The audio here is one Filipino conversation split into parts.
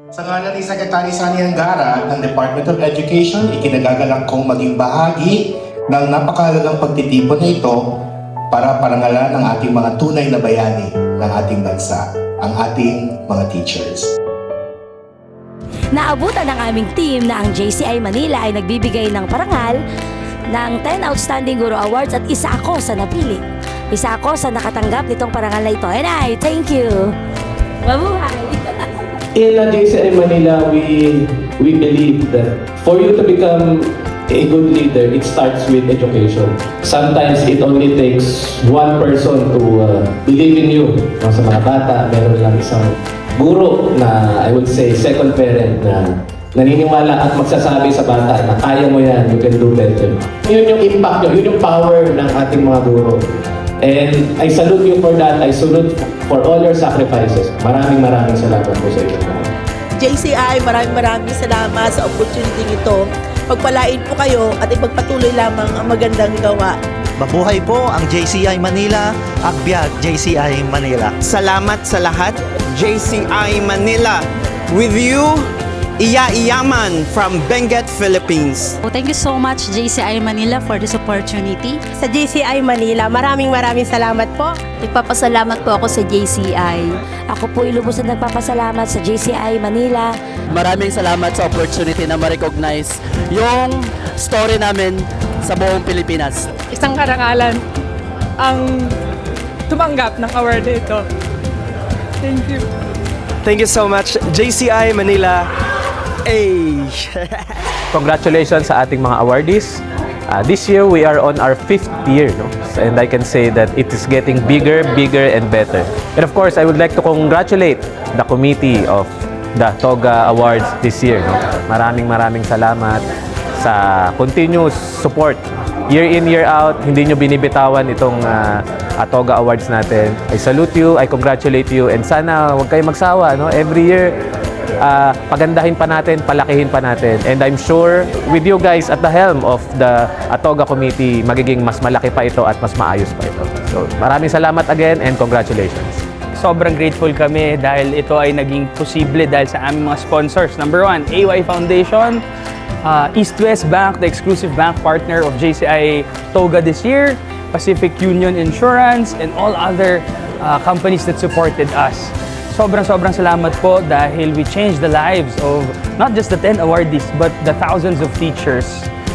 Sa ngalan ni Secretary Sani Angara ng Department of Education, ikinagagalak kong maging bahagi ng napakahalagang pagtitipon na ito para parangalan ang ating mga tunay na bayani ng ating bansa, ang ating mga teachers. Naabutan ng aming team na ang JCI Manila ay nagbibigay ng parangal ng 10 Outstanding Guro Awards at isa ako sa napili. Isa ako sa nakatanggap nitong parangal na ito. And I thank you! Mabuhay! In JCI Manila, we believe that for you to become a good leader, it starts with education. Sometimes it only takes one person to believe in you. Sa mga bata, meron lang isang guro na I would say second parent na naniniwala at magsasabi sa bata na kaya mo yan, you can do better. Yun yung impact nyo, yun yung power ng ating mga guro. And I salute you for that. I salute for all your sacrifices. Maraming salamat po sa inyo. JCI, maraming salamat sa opportunity ito. Pagpalain po kayo at ipagpatuloy lamang ang magandang gawa. Mabuhay po ang JCI Manila, Akbyag JCI Manila. Salamat sa lahat. JCI Manila. With you, Iya Iyaman from Benguet, Philippines. Thank you so much JCI Manila for this opportunity. Sa JCI Manila, maraming salamat po. Nagpapasalamat po ako sa JCI. Ako po lubos na nagpapasalamat sa JCI Manila. Maraming salamat sa opportunity na ma-recognize yung story namin sa buong Pilipinas. Isang karangalan ang tumanggap ng award ito. Thank you. Thank you so much, JCI Manila. Hey! Congratulations sa ating mga awardees. This year, we are on our 5th year, no? And I can say that it is getting bigger and better. And of course, I would like to congratulate the committee of the TOGA Awards this year. No? Maraming salamat sa continuous support. Year in, year out, hindi nyo binibitawan itong TOGA Awards natin. I salute you, I congratulate you, and sana huwag kayong magsawa. No? Every year, pagandahin pa natin, palakihin pa natin. And I'm sure with you guys at the helm of the TOGA Committee, magiging mas malaki pa ito at mas maayos pa ito. So maraming salamat again and congratulations. Sobrang grateful kami dahil ito ay naging posible dahil sa aming mga sponsors. Number 1, AY Foundation, East West Bank, the exclusive bank partner of JCI TOGA this year, Pacific Union Insurance, and all other companies that supported us. Sobrang salamat po dahil we changed the lives of not just the 10 awardees but the thousands of teachers.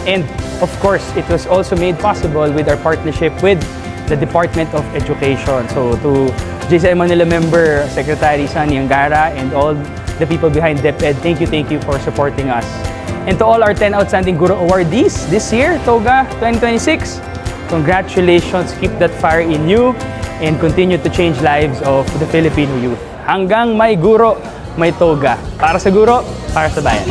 And of course, it was also made possible with our partnership with the Department of Education. So to JCI Manila member Secretary Sani Angara and all the people behind DepEd, thank you for supporting us. And to all our 10 outstanding Guro awardees this year, TOGA 2026, congratulations, keep that fire in you and continue to change lives of the Filipino youth. Hanggang may guro, may toga. Para sa guro, para sa bayan.